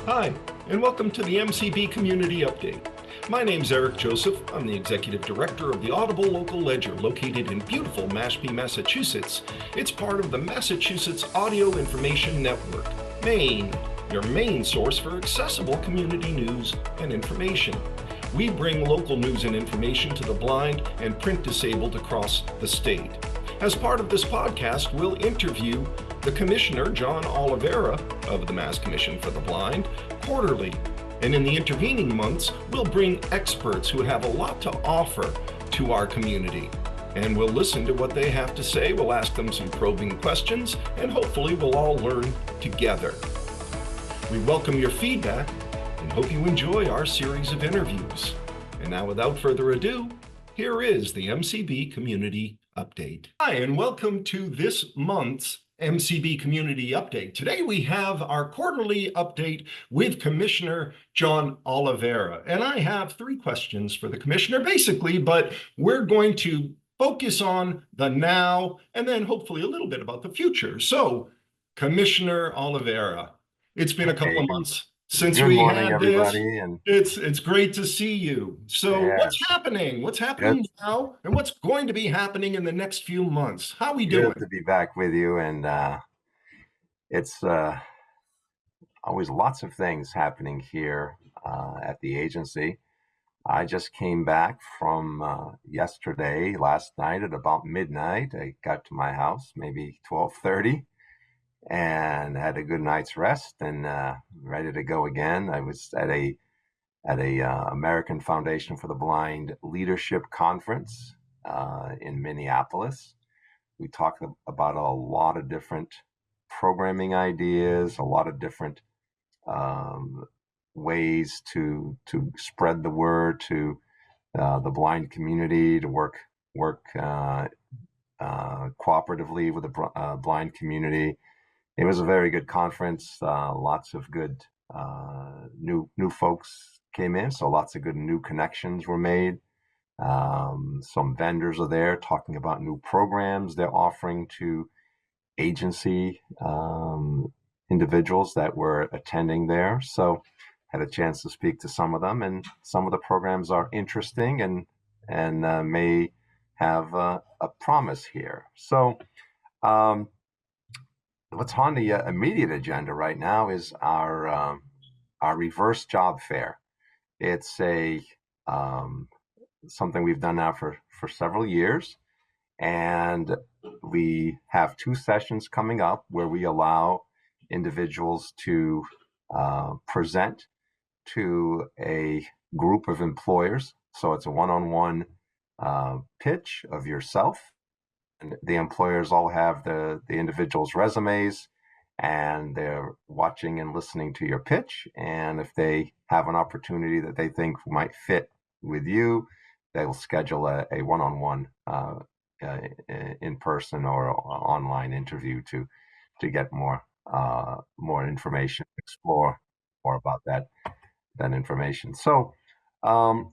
Hi, and welcome to the MCB Community Update. My name's Eric Joseph. I'm the Executive Director of the Audible Local Ledger, located in beautiful Mashpee, Massachusetts. It's part of the Massachusetts Audio Information Network, Maine, your main source for accessible community news and information. We bring local news and information to the blind and print disabled across the state. As part of this podcast, we'll interview the Commissioner, John Oliveira, of the Mass Commission for the Blind, quarterly. And in the intervening months, we'll bring experts who have a lot to offer to our community. And we'll listen to what they have to say, we'll ask them some probing questions, and hopefully we'll all learn together. We welcome your feedback and hope you enjoy our series of interviews. And now, without further ado, here is the MCB Community Update. Hi, and welcome to this month's MCB Community Update. Today we have our quarterly update with Commissioner John Oliveira. And I have three questions for the Commissioner, basically, but we're going to focus on the now and then hopefully a little bit about the future. So, Commissioner Oliveira, it's been a couple of months since Good we morning, had everybody, this. and It's great to see you. So yeah, what's happening? What's happening now? And what's going to be happening in the next few months? How we doing? good to be back with you. And it's always lots of things happening here at the agency. I just came back from last night at about midnight. I got to my house maybe 12:30 and had a good night's rest and ready to go again. I was at a American Foundation for the Blind Leadership Conference in Minneapolis. We talked about a lot of different programming ideas, a lot of different ways to spread the word to the blind community, to work cooperatively with the blind community. It was a very good conference. Lots of good new folks came in, so lots of good new connections were made. Some vendors are there talking about new programs they're offering to agency individuals that were attending there. So had a chance to speak to some of them, and some of the programs are interesting and may have a promise here. So what's on the immediate agenda right now is our reverse job fair. It's something we've done now for several years, and we have two sessions coming up where we allow individuals to present to a group of employers. So it's a one-on-one pitch of yourself. And the employers all have the individual's resumes, and they're watching and listening to your pitch. And if they have an opportunity that they think might fit with you, they will schedule a one-on-one in person or online interview to get more information, explore more about that information. So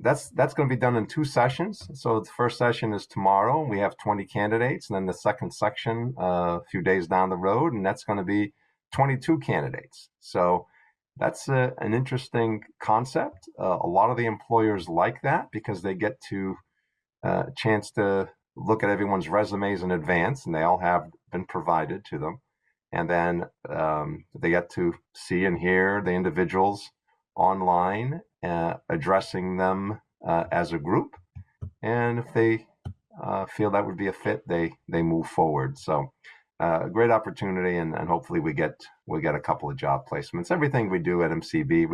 that's going to be done in two sessions. So the first session is tomorrow. We have 20 candidates, and then the second section a few days down the road, and that's going to be 22 candidates. So that's an interesting concept. A lot of the employers like that because they get to a chance to look at everyone's resumes in advance, and they all have been provided to them. And then they get to see and hear the individuals online, addressing them as a group. And if they feel that would be a fit, they move forward. So a great opportunity, and hopefully we get a couple of job placements. Everything we do at MCB,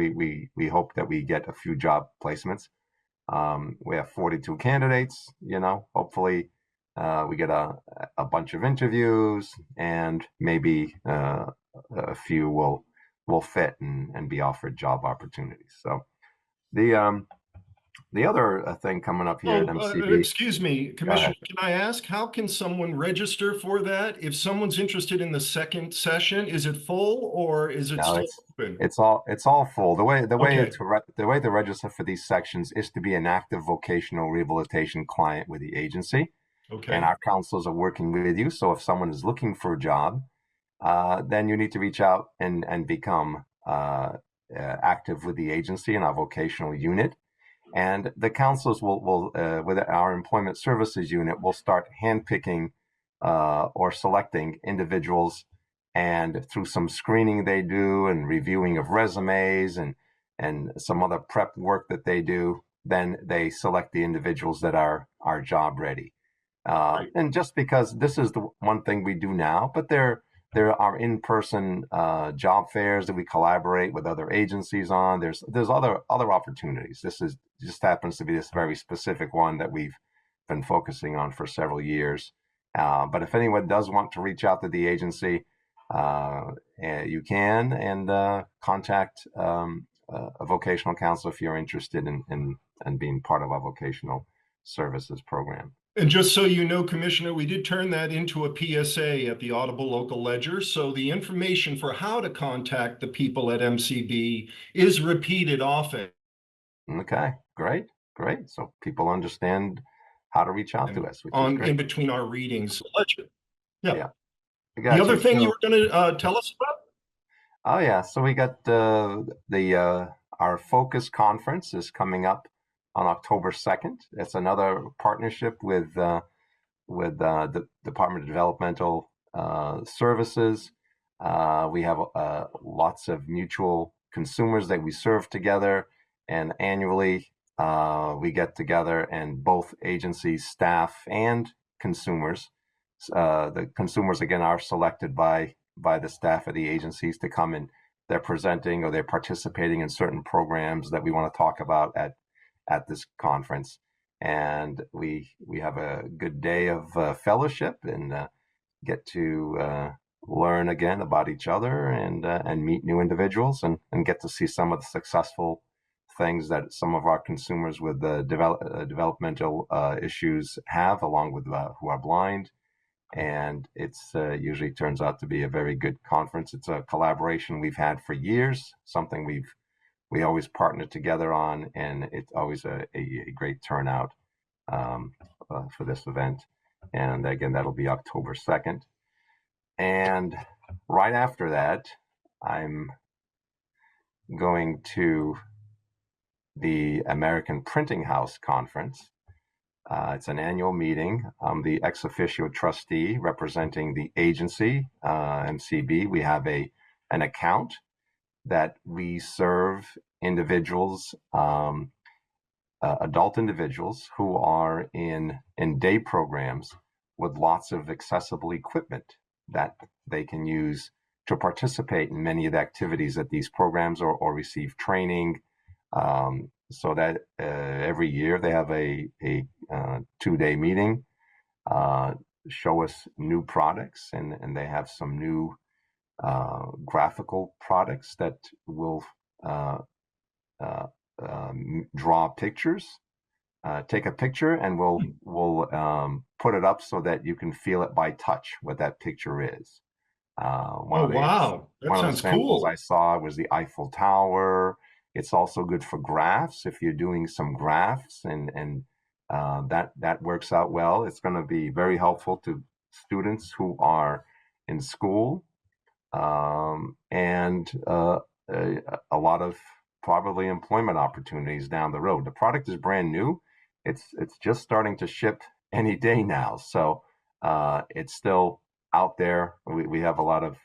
we hope that we get a few job placements. We have 42 candidates. Hopefully we get a bunch of interviews, and maybe a few will fit and be offered job opportunities. So the other thing coming up here at MCB. Excuse me, Commissioner, can I ask, how can someone register for that? If someone's interested in the second session, is it full or is it still open? It's all full. The way to register for these sections is to be an active vocational rehabilitation client with the agency. Okay. And our counselors are working with you. So if someone is looking for a job, then you need to reach out and become active with the agency in our vocational unit. And the counselors will with our employment services unit, will start handpicking or selecting individuals, and through some screening they do and reviewing of resumes and some other prep work that they do, then they select the individuals that are job ready. Right. And just because this is the one thing we do now, but there are in-person job fairs that we collaborate with other agencies on. There's other opportunities. This is just happens to be this very specific one that we've been focusing on for several years. But if anyone does want to reach out to the agency, you can, and contact a vocational counselor if you're interested in being part of our vocational services program. And just so you know, Commissioner, we did turn that into a PSA at the Audible Local Ledger. So the information for how to contact the people at MCB is repeated often. Okay, great. So people understand how to reach out to us, which is In great. between our readings. Yeah. Yeah, I The got other you. thing you So, were going to tell us about? oh yeah, so we got the our Focus conference is coming up on October 2nd. It's another partnership with the Department of Developmental Services. We have lots of mutual consumers that we serve together, and annually we get together, and both agencies, staff, and consumers. The consumers again are selected by the staff of the agencies to come and they're presenting or they're participating in certain programs that we want to talk about at this conference. And we have a good day of fellowship and get to learn again about each other and meet new individuals and get to see some of the successful things that some of our consumers with developmental issues have, along with who are blind. And it's usually turns out to be a very good conference. It's a collaboration we've had for years, something we always partner together on, and it's always a great turnout for this event. And again, that'll be October 2nd. And right after that, I'm going to the American Printing House Conference. It's an annual meeting. I'm the ex officio trustee representing the agency, MCB. We have an account that we serve individuals, adult individuals who are in day programs with lots of accessible equipment that they can use to participate in many of the activities at these programs or receive training. So that every year they have a 2-day meeting, show us new products, and they have some new graphical products that will draw pictures, take a picture, and we'll put it up so that you can feel it by touch what that picture is. Oh, wow. That One of the sounds samples I cool. saw was the Eiffel Tower. It's also good for graphs if you're doing some graphs, and that works out well. It's going to be very helpful to students who are in school, and a lot of probably employment opportunities down the road. The product is brand new. It's just starting to ship any day now, so it's still out there. We have a lot of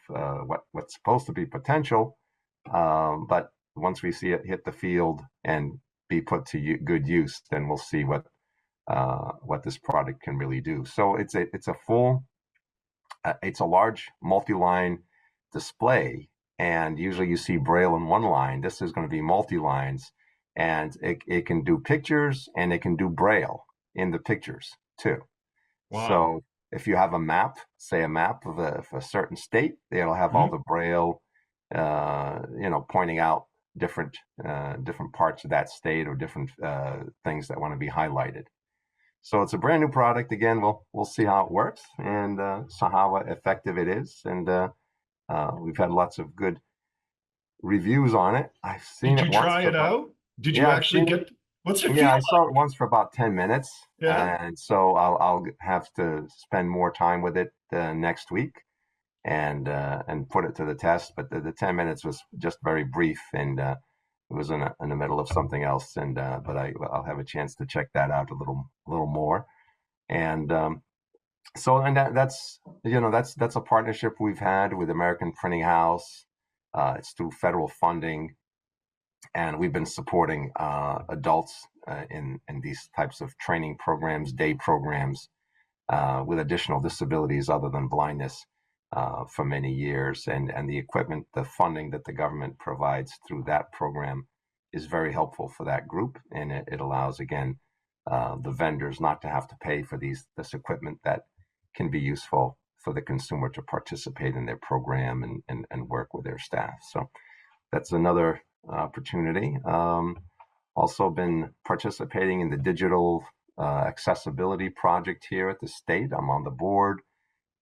what's supposed to be potential, but once we see it hit the field and be put to good use, then we'll see what this product can really do. So it's a full, it's a large multi-line display, and usually you see Braille in one line. This is going to be multi-lines, and it can do pictures and it can do Braille in the pictures too. Wow. So if you have a map, say a map of a certain state, it'll have all Mhm. the Braille, pointing out different parts of that state or different things that want to be highlighted. So it's a brand new product. Again, we'll see how it works and so how effective it is. And we've had lots of good reviews on it. I've seen Did it you once try for it about out? Did you yeah, I've actually seen it. get, what's it Yeah, feel I saw it like? once for about 10 minutes, Yeah. and so I'll have to spend more time with it next week. and put it to the test. But the 10 minutes was just very brief, and it was in the middle of something else. And but I'll have a chance to check that out a little more. And so and that's that's a partnership we've had with American Printing House. It's through federal funding, and we've been supporting adults in these types of training programs, day programs, with additional disabilities other than blindness for many years. And the equipment, the funding that the government provides through that program is very helpful for that group. And it allows, again, the vendors not to have to pay for this equipment that can be useful for the consumer to participate in their program and work with their staff. So that's another opportunity. Also been participating in the digital accessibility project here at the state. I'm on the board,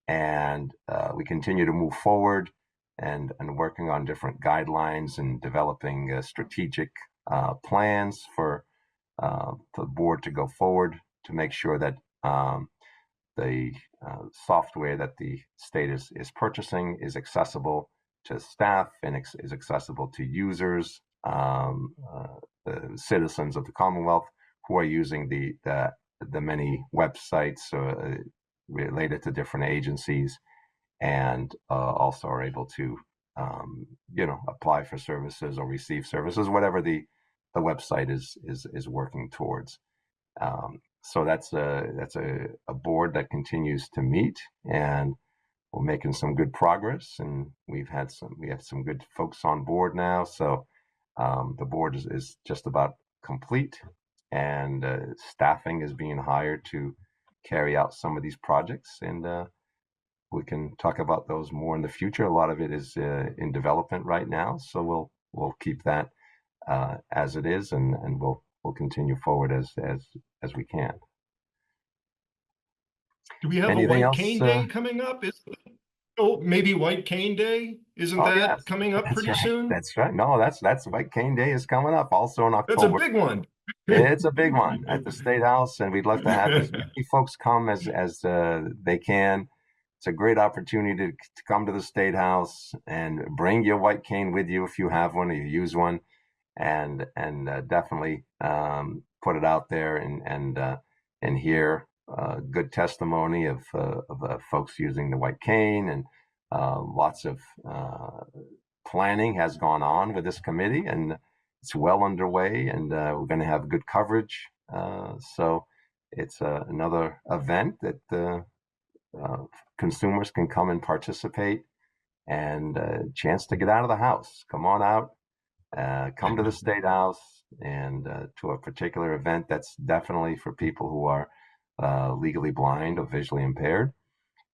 and we continue to move forward and working on different guidelines and developing strategic plans for the board to go forward to make sure that the software that the state is purchasing is accessible to staff and is accessible to users, the citizens of the Commonwealth who are using the many websites related to different agencies, and also are able to apply for services or receive services, whatever the website is working towards. So that's a board that continues to meet, and we're making some good progress, and we have some good folks on board now. So the board is just about complete, and staffing is being hired to carry out some of these projects, and we can talk about those more in the future. A lot of it is in development right now, so we'll keep that as it is, and we'll continue forward as we can. Do we have Anything a White else? Cane Day coming up? Maybe White Cane Day? Isn't that yes, coming up pretty soon? That's right. No, that's White Cane Day is coming up also in That's a October. big one. It's a big one at the State House, and we'd love to have as many folks come as they can. It's a great opportunity to come to the State House and bring your white cane with you if you have one or you use one, and definitely put it out there and hear good testimony of folks using the white cane, and lots of planning has gone on with this committee, and it's well underway, and we're going to have good coverage. So it's another event that consumers can come and participate, and a chance to get out of the house. Come on out, come to the State House, and to a particular event that's definitely for people who are legally blind or visually impaired,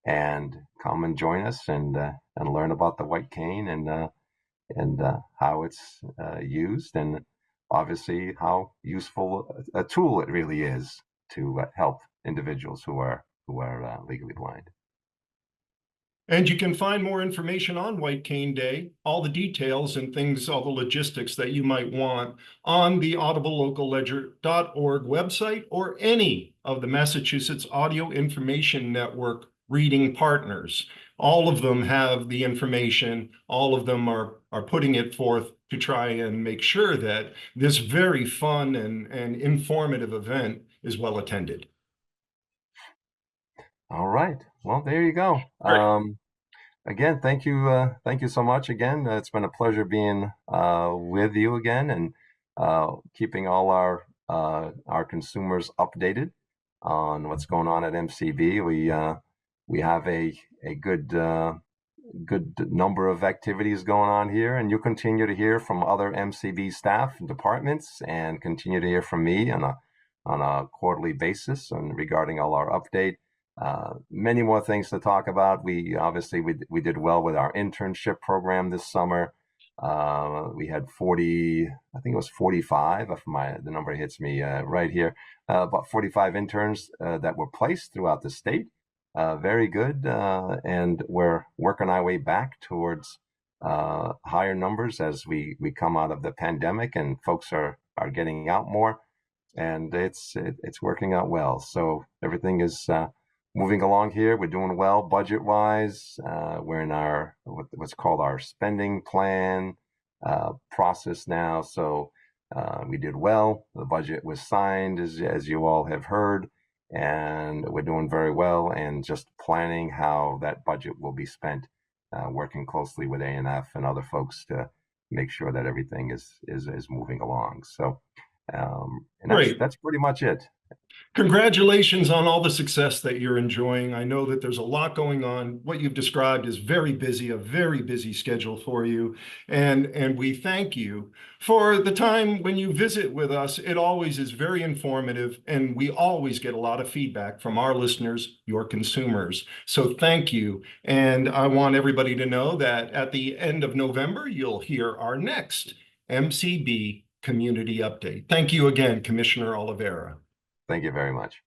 and come and join us and learn about the white cane and how it's used, and obviously how useful a tool it really is to help individuals who are legally blind. And you can find more information on White Cane Day, all the details and things, all the logistics that you might want on the audiblelocalledger.org website or any of the Massachusetts Audio Information Network reading partners. All of them have the information. All of them are putting it forth to try and make sure that this very fun and informative event is well attended. All right. Well, there you go. Again, thank you so much. Again, it's been a pleasure being with you again, and keeping all our consumers updated on what's going on at MCB. We have a good number of activities going on here, and you'll continue to hear from other MCB staff and departments, and continue to hear from me on a quarterly basis and regarding all our update. Many more things to talk about. We did well with our internship program this summer. We had 40, I think it was 45, if the number hits me right here, about 45 interns that were placed throughout the state. Very good, and we're working our way back towards higher numbers as we come out of the pandemic, and folks are getting out more, and it's working out well. So everything is moving along here. We're doing well budget-wise. We're in our what's called our spending plan process now. So we did well. The budget was signed, as you all have heard, and we're doing very well. And just planning how that budget will be spent, working closely with A&F and other folks to make sure that everything is moving along. So, and Great. that's pretty much it. Congratulations on all the success that you're enjoying. I know that there's a lot going on. What you've described is very busy, a very busy schedule for you. And we thank you for the time when you visit with us. It always is very informative, and we always get a lot of feedback from our listeners, your consumers. So thank you. And I want everybody to know that at the end of November, you'll hear our next MCB Community Update. Thank you again, Commissioner Oliveira. Thank you very much.